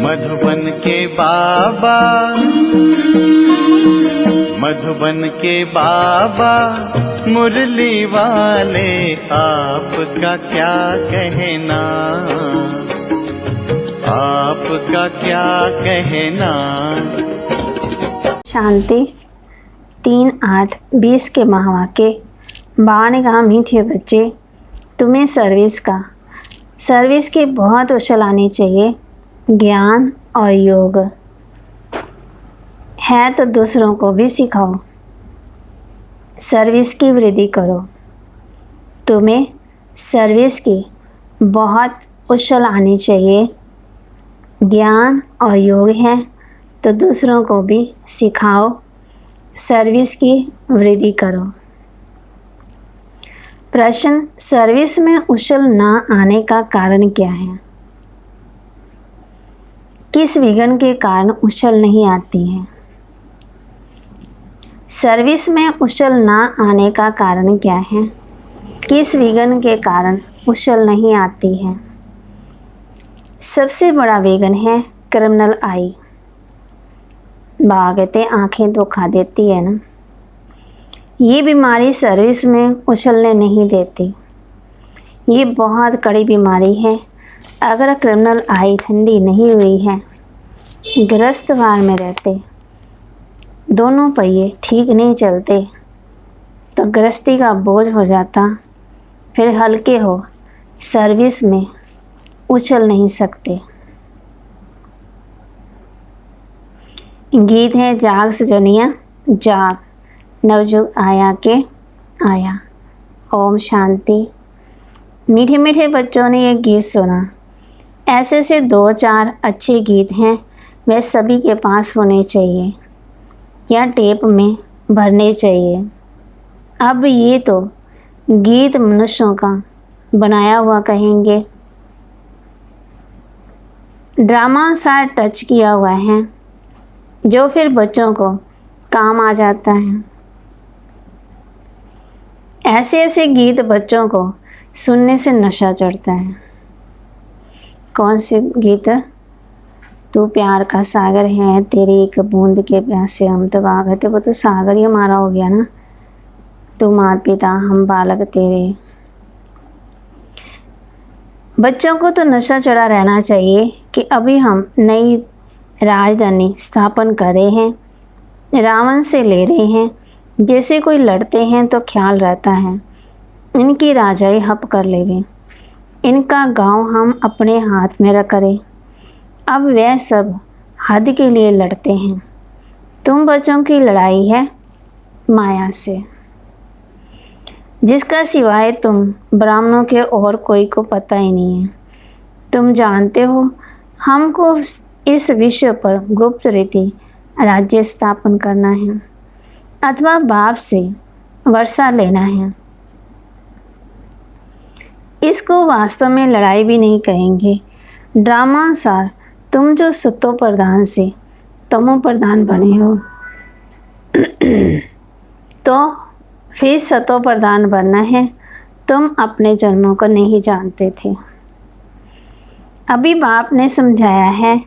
मधुबन के बाबा, मधुबन के बाबा मुरली वाले, आपका क्या कहना, आपका क्या कहना। शांति 3-8-20 के महावाक्य। बाबा ने कहा, मीठे बच्चे, तुम्हें सर्विस की बहुत उछल आनी चाहिए। ज्ञान और योग है तो दूसरों को भी सिखाओ, सर्विस की वृद्धि करो। तुम्हें सर्विस की बहुत उछल आनी चाहिए। ज्ञान और योग है तो दूसरों को भी सिखाओ, सर्विस की वृद्धि करो। प्रश्न, सर्विस में उछल ना आने का कारण क्या है? किस विघ्न के कारण उछल नहीं आती है? सर्विस में उछल ना आने का कारण क्या है? किस विघ्न के कारण उछल नहीं आती है? सबसे बड़ा विघ्न है क्रिमिनल आई। बाबा कहते आंखें धोखा देती है ना। ये बीमारी सर्विस में उछलने नहीं देती। ये बहुत कड़ी बीमारी है। अगर क्रिमिनल आई ठंडी नहीं हुई है, ग्रस्त वार में रहते, दोनों पहिए ठीक नहीं चलते, तो गृहस्थी का बोझ हो जाता, फिर हल्के हो, सर्विस में उछल नहीं सकते। गीत है, जाग सजनिया जाग, नवयुग आया के आया। ओम शांति। मीठे मीठे बच्चों ने ये गीत सुना। ऐसे से 2-4 अच्छे गीत हैं, वे सभी के पास होने चाहिए या टेप में भरने चाहिए। अब ये तो गीत मनुष्यों का बनाया हुआ कहेंगे, ड्रामा सा टच किया हुआ है, जो फिर बच्चों को काम आ जाता है। ऐसे ऐसे गीत बच्चों को सुनने से नशा चढ़ता है। कौन से गीत? तू प्यार का सागर है, तेरी एक बूंद के प्यास से हम तबाह है। वो तो सागर ही हमारा हो गया ना। तू माता पिता हम बालक तेरे। बच्चों को तो नशा चढ़ा रहना चाहिए कि अभी हम नई राजधानी स्थापन कर रहे हैं, रावण से ले रहे हैं। जैसे कोई लड़ते हैं तो ख्याल रहता है इनकी राजाई हप कर लेवे, इनका गांव हम अपने हाथ में रख करें। अब वह सब हद के लिए लड़ते हैं। तुम बच्चों की लड़ाई है माया से, जिसका सिवाय तुम ब्राह्मणों के और कोई को पता ही नहीं है। तुम जानते हो हमको इस विषय पर गुप्त रीति राज्य स्थापन करना है अथवा बाप से वर्षा लेना है। इसको वास्तव में लड़ाई भी नहीं कहेंगे। ड्रामानुसार तुम जो सतो प्रधान से तमो प्रधान बने हो, तो फिर सतो प्रधान बनना है। तुम अपने जन्मों को नहीं जानते थे, अभी बाप ने समझाया है।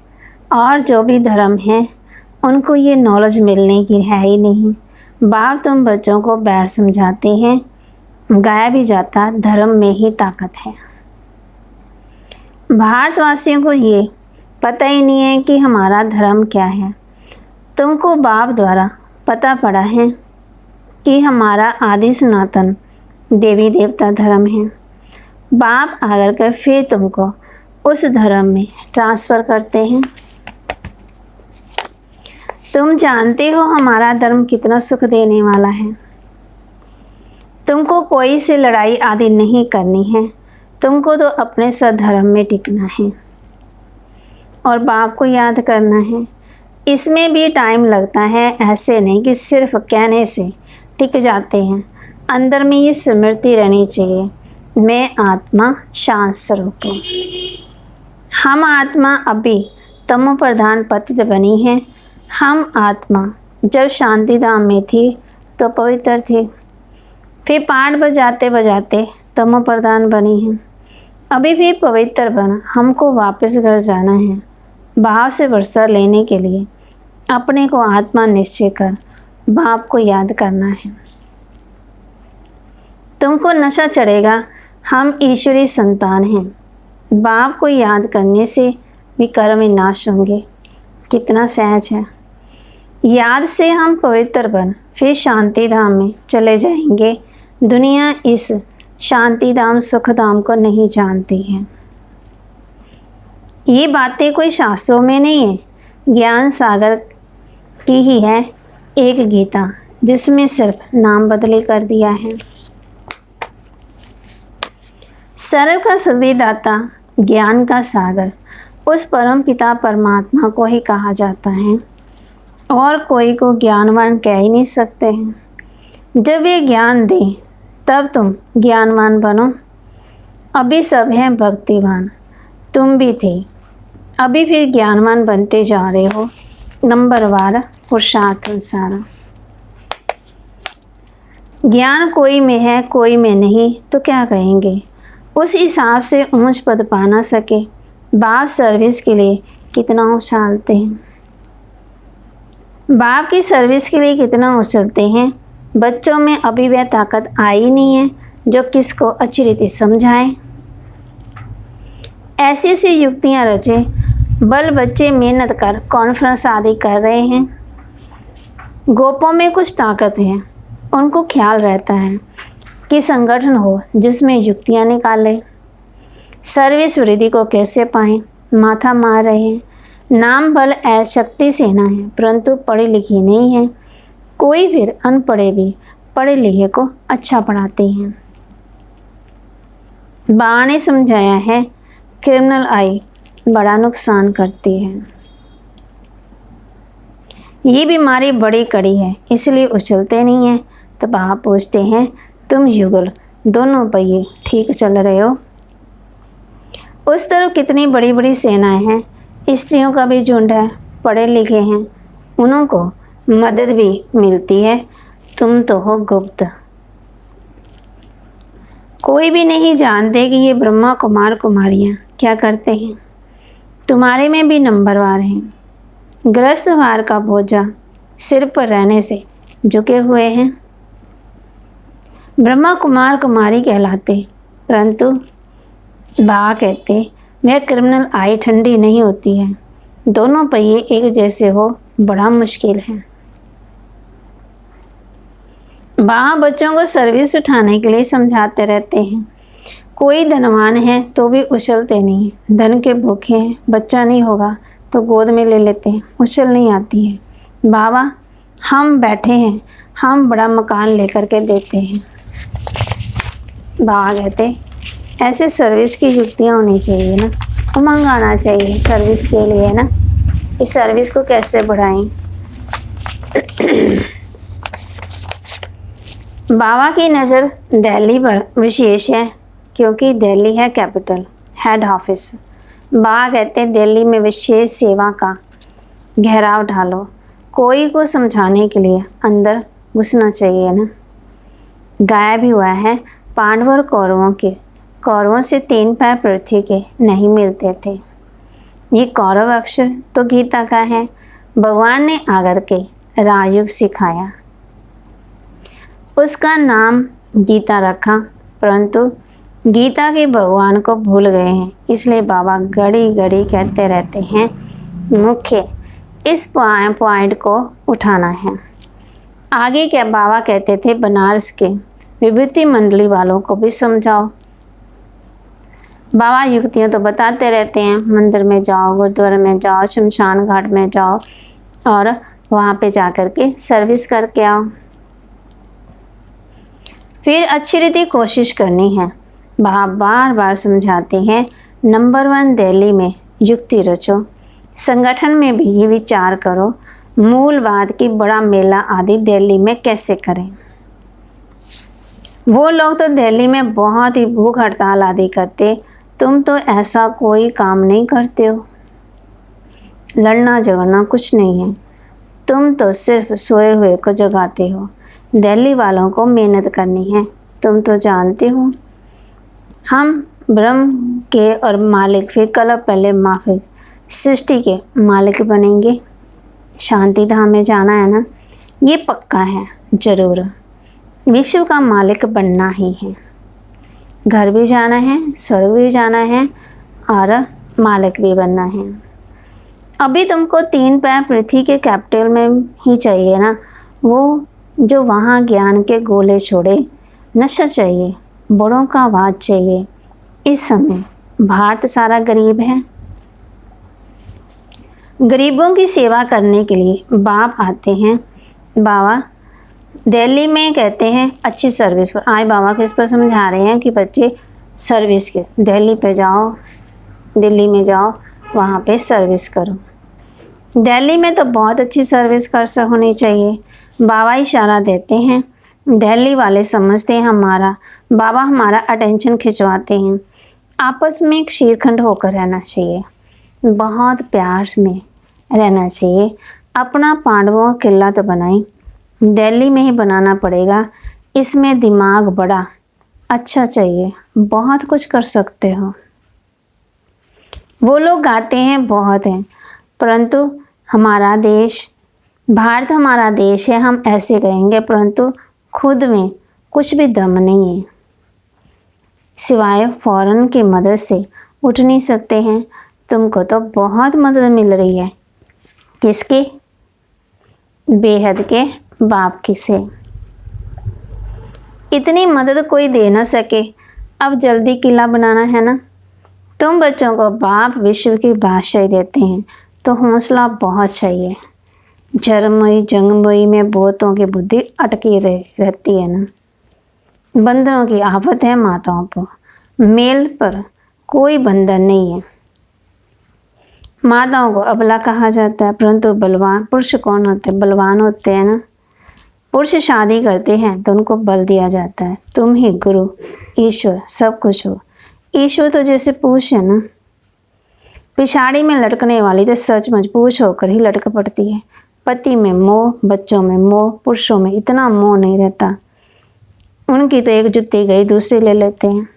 और जो भी धर्म है उनको ये नॉलेज मिलने की है ही नहीं। बाप तुम बच्चों को बैठ समझाते हैं, गाया भी जाता धर्म में ही ताकत है। भारतवासियों को ये पता ही नहीं है कि हमारा धर्म क्या है। तुमको बाप द्वारा पता पड़ा है कि हमारा आदि सनातन देवी देवता धर्म है। बाप आकर के फिर तुमको उस धर्म में ट्रांसफ़र करते हैं। तुम जानते हो हमारा धर्म कितना सुख देने वाला है। तुमको कोई से लड़ाई आदि नहीं करनी है। तुमको तो अपने सधर्म में टिकना है और बाप को याद करना है। इसमें भी टाइम लगता है, ऐसे नहीं कि सिर्फ कहने से टिक जाते हैं। अंदर में ये स्मृति रहनी चाहिए, मैं आत्मा शांत स्वरूप हूँ। हम आत्मा अभी तमो प्रधान पतित बनी है। हम आत्मा जब शांति धाम में थी तो पवित्र थी, फिर पाठ बजाते बजाते तमो प्रधान बनी है। अभी भी पवित्र बन हमको वापस घर जाना है भाव से वर्षा लेने के लिए अपने को आत्मा निश्चय कर बाप को याद करना है। तुमको नशा चढ़ेगा, हम ईश्वरी संतान हैं। बाप को याद करने से विकर्म विनाश होंगे। कितना सहज है। याद से हम पवित्र बन फिर शांति धाम में चले जाएंगे। दुनिया इस शांति धाम सुख धाम को नहीं जानती है। ये बातें कोई शास्त्रों में नहीं है, ज्ञान सागर की ही है एक गीता, जिसमें सिर्फ नाम बदली कर दिया है। सर्व का सदीदाता, ज्ञान का सागर उस परम पिता परमात्मा को ही कहा जाता है और कोई को ज्ञानवान कह ही नहीं सकते हैं। जब ये ज्ञान दे तब तुम ज्ञानवान बनो। अभी सब हैं भक्तिवान, तुम भी थे, अभी फिर ज्ञानवान बनते जा रहे हो। नंबर 12 पुरुषार्थ अनुसार। ज्ञान कोई में है कोई में नहीं तो क्या कहेंगे। उस हिसाब से ऊंच पद पा ना सके। बाप सर्विस के लिए कितना उछालते हैं, बाप की सर्विस के लिए कितना उछलते हैं। बच्चों में अभी वह ताकत आई नहीं है जो किसको अच्छी रीति समझाए। ऐसी ऐसी युक्तियाँ रचे, बल बच्चे मेहनत कर कॉन्फ्रेंस आदि कर रहे हैं। गोपों में कुछ ताकत है, उनको ख्याल रहता है कि संगठन हो जिसमें युक्तियाँ निकाले। सर्विस वृद्धि को कैसे पाएं, माथा मार रहे हैं। नाम बल शक्ति सेना है, परंतु पढ़ी लिखी नहीं है। कोई फिर अनपढ़े भी पढ़े लिखे को अच्छा पढ़ाते हैं। बाबा ने समझाया है क्रिमिनल आई बड़ा नुकसान करती है। ये बीमारी बड़ी कड़ी है, इसलिए उछलते नहीं हैं। तो बाबा पूछते हैं तुम युगल दोनों पहिए ठीक चल रहे हो। उस तरफ कितनी बड़ी बड़ी सेनाएं हैं, स्त्रियों का भी झुंड है, पढ़े लिखे हैं, उन्हों को मदद भी मिलती है। तुम तो हो गुप्त, कोई भी नहीं जानते कि ये ब्रह्मा कुमार कुमारियाँ क्या करते हैं। तुम्हारे में भी नंबरवार हैं। गृहस्थवार का बोझा सिर पर रहने से झुके हुए हैं। ब्रह्मा कुमार कुमारी कहलाते, परंतु बाबा कहते वह क्रिमिनल आई ठंडी नहीं होती है। दोनों पहिए एक जैसे हो बड़ा मुश्किल है। बाबा बच्चों को सर्विस उठाने के लिए समझाते रहते हैं। कोई धनवान है तो भी उछलते नहीं हैं। धन के भूखे हैं, बच्चा नहीं होगा तो गोद में ले लेते हैं, उछल नहीं आती है। बाबा हम बैठे हैं, हम बड़ा मकान लेकर के देते हैं। बाबा कहते ऐसे सर्विस की युक्तियाँ होनी चाहिए ना, उमंग आना चाहिए सर्विस के लिए ना, इस सर्विस को कैसे बढ़ाएं। बाबा की नज़र दिल्ली पर विशेष है क्योंकि दिल्ली है कैपिटल, हेड ऑफिस। बाबा कहते दिल्ली में विशेष सेवा का घेराव ढालो। कोई को समझाने के लिए अंदर घुसना चाहिए ना। गायब हुआ है पांडव और कौरवों के, कौरवों से 3 पैर पृथ्वी के नहीं मिलते थे। ये कौरव अक्षर तो गीता का है। भगवान ने आकर के राजयोग सिखाया, उसका नाम गीता रखा, परंतु गीता के भगवान को भूल गए हैं। इसलिए बाबा घड़ी घड़ी कहते रहते हैं मुख्य इस पॉइंट को उठाना है। आगे क्या बाबा कहते थे बनारस के विभूति मंडली वालों को भी समझाओ। बाबा युक्तियाँ तो बताते रहते हैं, मंदिर में जाओ, गुरुद्वारे में जाओ, शमशान घाट में जाओ और वहाँ पे जाकर के सर्विस करके आओ। फिर अच्छी रीति कोशिश करनी है। बाबा बार बार समझाते हैं नंबर 1 दिल्ली में युक्ति रचो, संगठन में भी ये विचार करो मूल बात की बड़ा मेला आदि दिल्ली में कैसे करें। वो लोग तो दिल्ली में बहुत ही भूख हड़ताल आदि करते, तुम तो ऐसा कोई काम नहीं करते हो। लड़ना झगड़ना कुछ नहीं है, तुम तो सिर्फ सोए हुए को जगाते हो। दिल्ली वालों को मेहनत करनी है, तुम तो जानते हो। हम ब्रह्म के और मालिक फिर कल पहले माफिक सृष्टि के मालिक बनेंगे। शांति धाम में जाना है ना, ये पक्का है ज़रूर। विश्व का मालिक बनना ही है। घर भी जाना है, स्वर्ग भी जाना है और मालिक भी बनना है। अभी तुमको 3 पैर पृथ्वी के कैपिटल में ही चाहिए ना, वो जो वहाँ ज्ञान के गोले छोड़े। नशा चाहिए, बड़ों का आवाज़ चाहिए। इस समय भारत सारा गरीब है। गरीबों की सेवा करने के लिए बाप आते हैं। बाबा दिल्ली में कहते हैं अच्छी सर्विस को। आज बाबा किस पर समझा रहे हैं कि बच्चे सर्विस के, दिल्ली पे जाओ, दिल्ली में जाओ, वहाँ पे सर्विस करो। दिल्ली में तो बहुत अच्छी सर्विस कर होनी चाहिए। बाबा इशारा देते हैं। दिल्ली वाले समझते हैं बाबा हमारा अटेंशन खिंचवाते हैं। आपस में एक शीरखंड होकर रहना चाहिए, बहुत प्यार में रहना चाहिए। अपना पांडवों का किला तो बनाएं, दिल्ली में ही बनाना पड़ेगा। इसमें दिमाग बड़ा अच्छा चाहिए, बहुत कुछ कर सकते हो। वो लोग गाते हैं बहुत हैं, परंतु हमारा देश भारत हमारा देश है, हम ऐसे कहेंगे, परंतु खुद में कुछ भी दम नहीं है। सिवाय फौरन की मदद से उठ नहीं सकते हैं। तुमको तो बहुत मदद मिल रही है। किसकी? बेहद के बाप की से। इतनी मदद कोई दे ना सके। अब जल्दी किला बनाना है ना। तुम बच्चों को बाप विश्व की बादशाही देते हैं तो हौसला बहुत चाहिए। जरमोई जंगमोई में बहुतों की बुद्धि अटकी रहती है ना। बंदरों की आफत है माताओं पर। मेल पर कोई बंधन नहीं है। माताओं को अबला कहा जाता है, परंतु बलवान पुरुष कौन होते हैं? बलवान होते हैं ना। पुरुष शादी करते हैं तो उनको बल दिया जाता है। तुम ही गुरु, ईश्वर सब कुछ हो। ईश्वर तो जैसे पूछ है ना, पिछाड़ी में लटकने वाली तो सचमुच पूछ होकर ही लटक पड़ती है। पति में मोह, बच्चों में मोह, पुरुषों में इतना मोह नहीं रहता। उनकी तो एक जुत्ती गई दूसरी ले लेते हैं।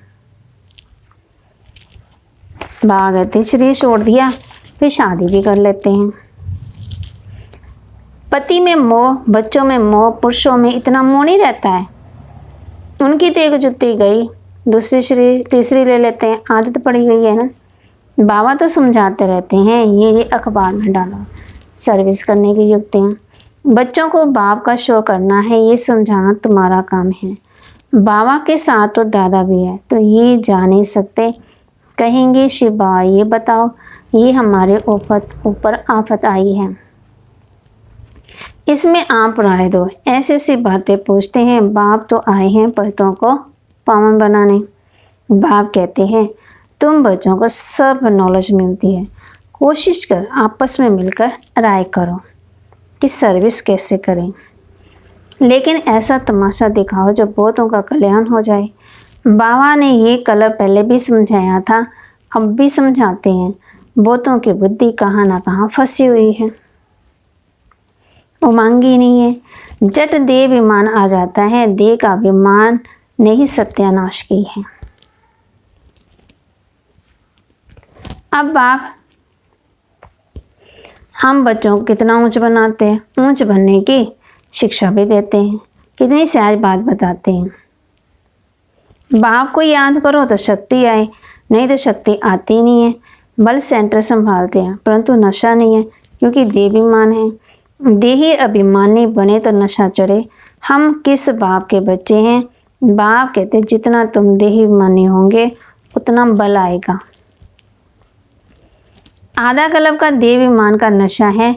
बाबा कहते शरीर छोड़ दिया फिर शादी भी कर लेते हैं। पति में मोह, बच्चों में मोह, पुरुषों में इतना मोह नहीं रहता है। उनकी तो एक जुत्ती गई दूसरी शरीर तीसरी ले लेते हैं। आदत पड़ी गई है ना। बाबा तो समझाते रहते हैं, ये अखबार में डालो, सर्विस करने की युक्तियाँ। बच्चों को बाप का शो करना है, ये समझाना तुम्हारा काम है। बाबा के साथ तो दादा भी है, तो ये जा नहीं सकते। कहेंगे शिव बाबा ये बताओ, ये हमारे ऊपर आफत आई है, इसमें आप राय दो। ऐसे ऐसी बातें पूछते हैं। बाप तो आए हैं पतितों को पावन बनाने। बाप कहते हैं तुम बच्चों को सब नॉलेज मिलती है, कोशिश कर आपस में मिलकर राय करो कि सर्विस कैसे करें, लेकिन ऐसा तमाशा दिखाओ जो बहुतों का कल्याण हो जाए। बाबा ने ये कल पहले भी समझाया था, अब भी समझाते हैं। बहुतों की बुद्धि कहाँ ना कहाँ फंसी हुई है, उमंगी नहीं है। जट देह विमान आ जाता है, देह का विमान ने ही सत्यानाश की है। अब बाप हम बच्चों को कितना ऊंच बनाते हैं, ऊंच बनने की शिक्षा भी देते हैं, कितनी सहज बात बताते हैं। बाप को याद करो तो शक्ति आए, नहीं तो शक्ति आती नहीं है। बल सेंटर संभालते हैं, परंतु नशा नहीं है, क्योंकि देहाभिमान है। देही अभिमानी बने तो नशा चढ़े। हम किस बाप के बच्चे हैं? बाप कहते जितना तुम देहाभिमानी होंगे उतना बल आएगा। आधा कल्प का देहाभिमान का नशा है।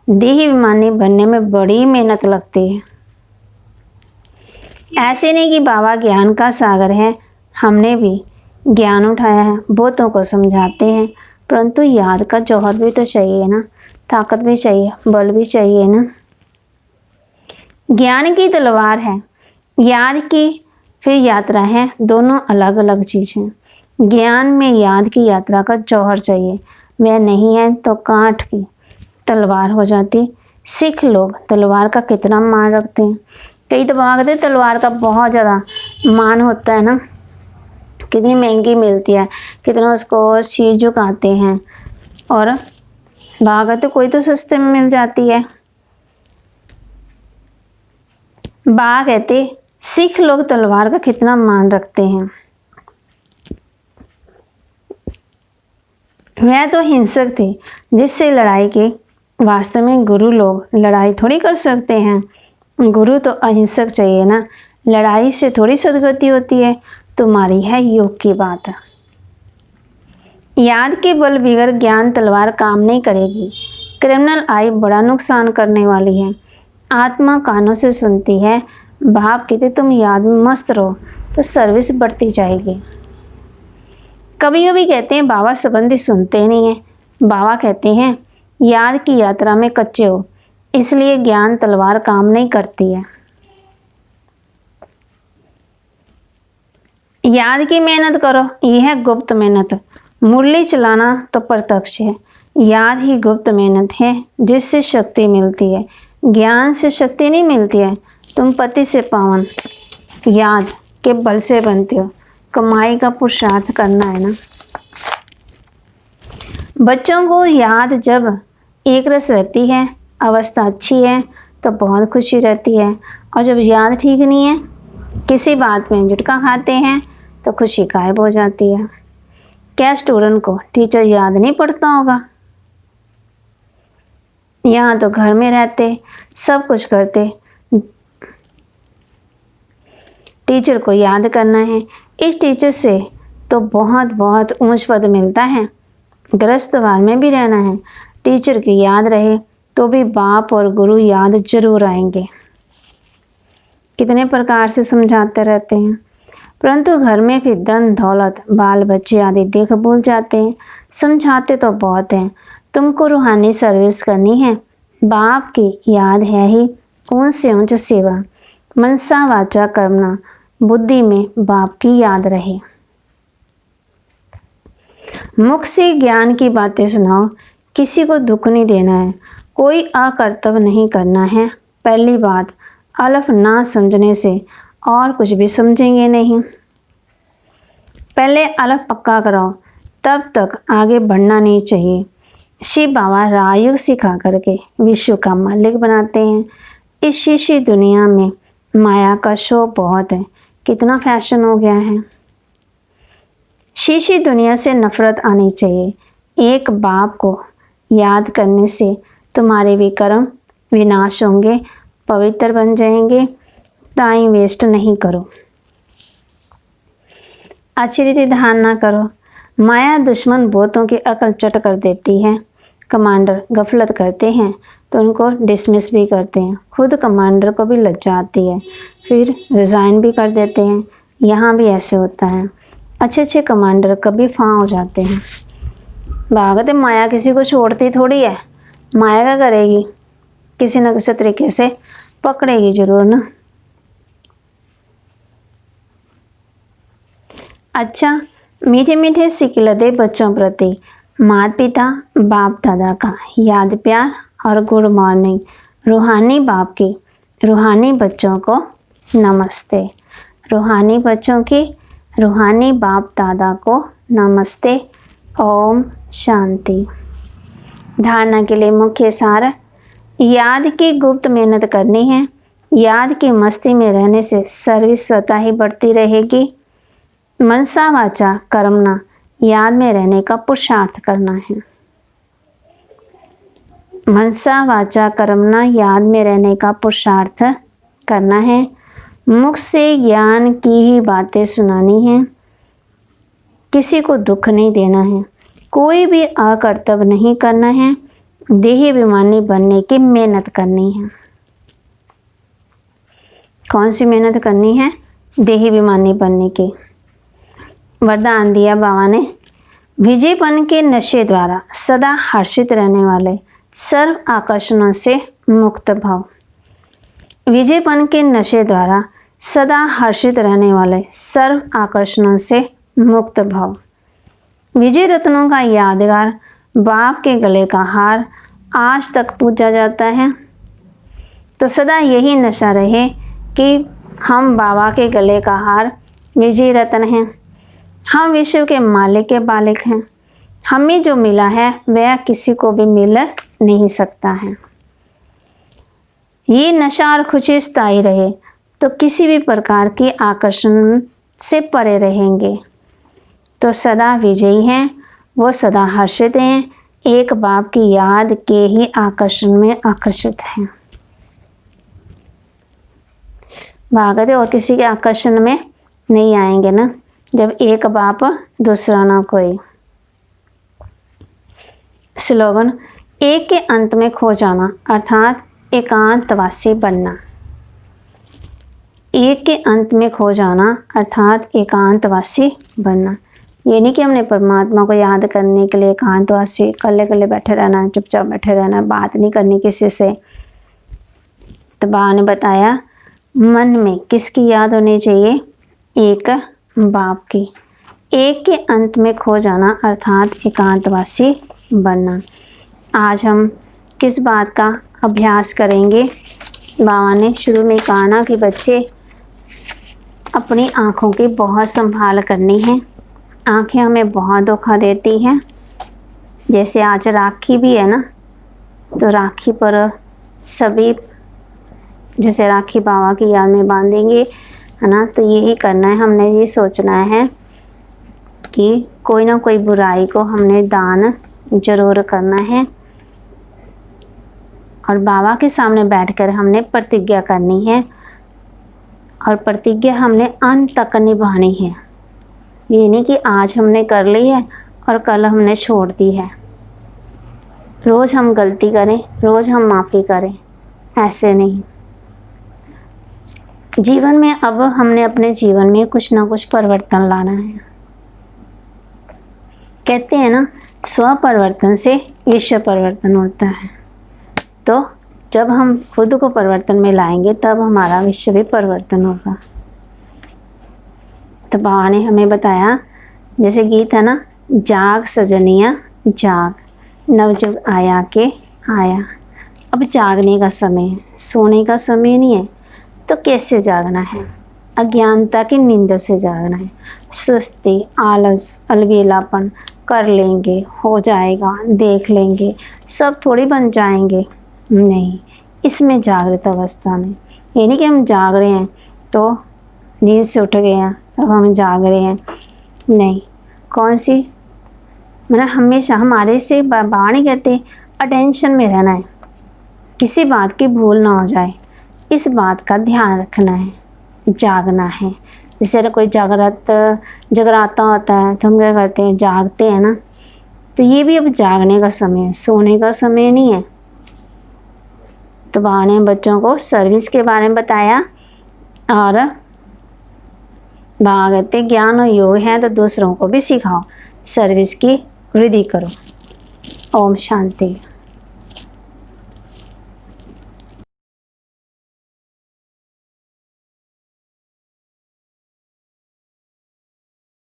देहाभिमानी बनने में बड़ी मेहनत लगती है। ऐसे नहीं कि बाबा ज्ञान का सागर है, हमने भी ज्ञान उठाया है, बहुतों को समझाते हैं, परंतु याद का जौहर भी तो चाहिए ना, ताकत भी चाहिए, बल भी चाहिए ना। ज्ञान की तलवार है, याद की फिर यात्रा है, दोनों अलग अलग चीज़ें। ज्ञान में याद की यात्रा का जौहर चाहिए, वह नहीं है तो कांट की तलवार हो जाती। सिख लोग तलवार का कितना मान रखते हैं। कई तो कहते तलवार का बहुत ज़्यादा मान होता है ना, कितनी महंगी मिलती है, कितना उसको शीर झुकाते हैं और बाबा कहते कोई तो सस्ते में मिल जाती है। बाबा कहते सिख लोग तलवार का कितना मान रखते हैं। वह तो हिंसक थे जिससे लड़ाई के वास्तव में गुरु लोग लड़ाई थोड़ी कर सकते हैं। गुरु तो अहिंसक चाहिए ना, लड़ाई से थोड़ी सदगति होती है। तुम्हारी है योग की बात। याद के बल बिगड़ ज्ञान तलवार काम नहीं करेगी। क्रिमिनल आई बड़ा नुकसान करने वाली है। आत्मा कानों से सुनती है। बाप कहते तुम याद में मस्त रहो तो सर्विस बढ़ती जाएगी। कभी कभी कहते हैं बाबा संबंधी सुनते नहीं है। बाबा कहते हैं याद की यात्रा में कच्चे हो, इसलिए ज्ञान तलवार काम नहीं करती है। याद की मेहनत करो, यह है गुप्त मेहनत। मुरली चलाना तो प्रत्यक्ष है। याद ही गुप्त मेहनत है जिससे शक्ति मिलती है। ज्ञान से शक्ति नहीं मिलती है। तुम पति से पावन याद के बल से बनते हो। कमाई का पुरुषार्थ करना है ना। बच्चों को याद जब एक रस रहती है, अवस्था अच्छी है तो बहुत खुशी रहती है। और जब याद ठीक नहीं है, किसी बात में झटका खाते हैं तो खुशी गायब हो जाती है। क्या स्टूडेंट को टीचर याद नहीं पड़ता होगा? यहाँ तो घर में रहते सब कुछ करते, टीचर को याद करना है। इस टीचर से तो बहुत बहुत ऊंच पद मिलता है। गृहस्थवार में भी रहना है, टीचर की याद रहे तो भी बाप और गुरु याद जरूर आएंगे। कितने प्रकार से समझाते रहते हैं, परंतु घर में फिर धन दौलत बाल बच्चे आदि देख भूल जाते हैं। समझाते तो बहुत हैं। तुमको रूहानी सर्विस करनी है, बाप की याद है ही ऊंच से ऊंच सेवा। मनसा वाचा कर्मणा, बुद्धि में बाप की याद रहे। मुख से ज्ञान की बातें सुनाओ, किसी को दुख नहीं देना है, कोई अकर्तव्य नहीं करना है। पहली बात, अलफ ना समझने से और कुछ भी समझेंगे नहीं। पहले अलफ पक्का कराओ, तब तक आगे बढ़ना नहीं चाहिए। शिव बाबा रायुग सिखा करके विश्व का मालिक बनाते हैं। इस शीशी दुनिया में माया का शो बहुत है, कितना फैशन हो गया है। शीशी दुनिया से नफरत आनी चाहिए। एक बाप को याद करने से तुम्हारे भी कर्म विनाश होंगे, पवित्र बन जाएंगे। टाइम वेस्ट नहीं करो, अच्छी रीति धारणा करो। माया दुश्मन बहुतों की अकल चट कर देती है। कमांडर गफलत करते हैं तो उनको डिसमिस भी करते हैं। खुद कमांडर को भी लज्जा आती है, फिर रिज़ाइन भी कर देते हैं। यहाँ भी ऐसे होता है। अच्छे अच्छे कमांडर कभी फां हो जाते हैं। भागते माया किसी को छोड़ती थोड़ी है, माया क्या करेगी, किसी न किसी तरीके से पकड़ेगी जरूर ना। अच्छा, मीठे मीठे सिक्के दे बच्चों प्रति माता पिता बाप दादा का याद प्यार और गुड मॉर्निंग। रूहानी बाप की रूहानी बच्चों को नमस्ते। रूहानी बच्चों की रूहानी बाप दादा को नमस्ते। ओम शांति। धारणा के लिए मुख्य सार, याद की गुप्त मेहनत करनी है। याद की मस्ती में रहने से सर्विस स्वतः ही बढ़ती रहेगी। मनसा वाचा कर्मणा, याद में रहने का पुरुषार्थ करना है। मनसा वाचा कर्मणा, याद में रहने का पुरुषार्थ करना है। मुख से ज्ञान की ही बातें सुनानी है, किसी को दुख नहीं देना है, कोई भी अकर्तव्य नहीं करना है। देही अभिमानी बनने की मेहनत करनी है। कौन सी मेहनत करनी है? देही अभिमानी बनने की। वरदान दिया बाबा ने, विजयपन के नशे द्वारा सदा हर्षित रहने वाले, सर्व आकर्षणों से मुक्त भाव। विजयपन के नशे द्वारा सदा हर्षित रहने वाले, सर्व आकर्षणों से मुक्त भाव। विजय रत्नों का यादगार बाप के गले का हार आज तक पूजा जाता है। तो सदा यही नशा रहे कि हम बाबा के गले का हार विजय रत्न हैं। हम विश्व के मालिक के बालिक हैं। हमें जो मिला है वह किसी को भी मिल नहीं सकता है। ये नशा और खुशी स्थायी रहे तो किसी भी प्रकार की आकर्षण से परे रहेंगे, तो सदा विजयी हैं, वो सदा हर्षित हैं, एक बाप की याद के ही आकर्षण में आकर्षित हैं। भागते और किसी के आकर्षण में नहीं आएंगे ना, जब एक बाप दूसरा ना कोई। स्लोगन, एक के अंत में खो जाना अर्थात एकांतवासी बनना। एक के अंत में खो जाना अर्थात एकांतवासी बनना। ये नहीं कि हमने परमात्मा को याद करने के लिए एकांतवासी कल्ले कल्ले बैठे रहना, चुपचाप बैठे रहना, बात नहीं करनी किसी से। तो बाबा ने बताया मन में किसकी याद होनी चाहिए? एक बाप की। एक के अंत में खो जाना अर्थात एकांतवासी बनना। आज हम किस बात का अभ्यास करेंगे? बाबा ने शुरू में कहा ना कि बच्चे अपनी आँखों की बहुत संभाल करनी है। आँखें हमें बहुत धोखा देती हैं। जैसे आज राखी भी है ना, तो राखी पर सभी जैसे राखी बाबा की याद में बांधेंगे, है ना, तो यही करना है। हमने ये सोचना है कि कोई ना कोई बुराई को हमने दान जरूर करना है, और बाबा के सामने बैठकर हमने प्रतिज्ञा करनी है, और प्रतिज्ञा हमने अंत तक निभानी है। ये नहीं कि आज हमने कर ली है और कल हमने छोड़ दी है। रोज़ हम गलती करें, रोज़ हम माफ़ी करें, ऐसे नहीं। जीवन में अब हमने अपने जीवन में कुछ ना कुछ परिवर्तन लाना है। कहते हैं ना, स्व परिवर्तन से विश्व परिवर्तन होता है। तो जब हम खुद को परिवर्तन में लाएंगे तब हमारा विश्व भी परिवर्तन होगा। तो बाबा ने हमें बताया, जैसे गीत है ना, जाग सजनिया जाग, नवजुग आया के आया। अब जागने का समय है, सोने का समय नहीं है। तो कैसे जागना है? अज्ञानता की नींद से जागना है। सुस्ती, आलस, अलबेलापन कर लेंगे, हो जाएगा, देख लेंगे, सब थोड़ी बन जाएंगे, नहीं। इसमें जागृत अवस्था में, ये नहीं कि हम जाग रहे हैं तो नींद से उठ गए हैं तब हम जाग रहे हैं, नहीं। कौन सी, मतलब हमेशा हमारे से बाबा नहीं कहते अटेंशन में रहना है, किसी बात की भूल ना हो जाए, इस बात का ध्यान रखना है, जागना है। जैसे कोई जगराता होता है तो हम क्या करते हैं, जागते हैं ना, तो ये भी अब जागने का समय है, सोने का समय नहीं है। तो बाबा ने बच्चों को सर्विस के बारे में बताया, और बाबा कहते ज्ञान और योग है तो दूसरों को भी सिखाओ, सर्विस की वृद्धि करो। ओम शांति।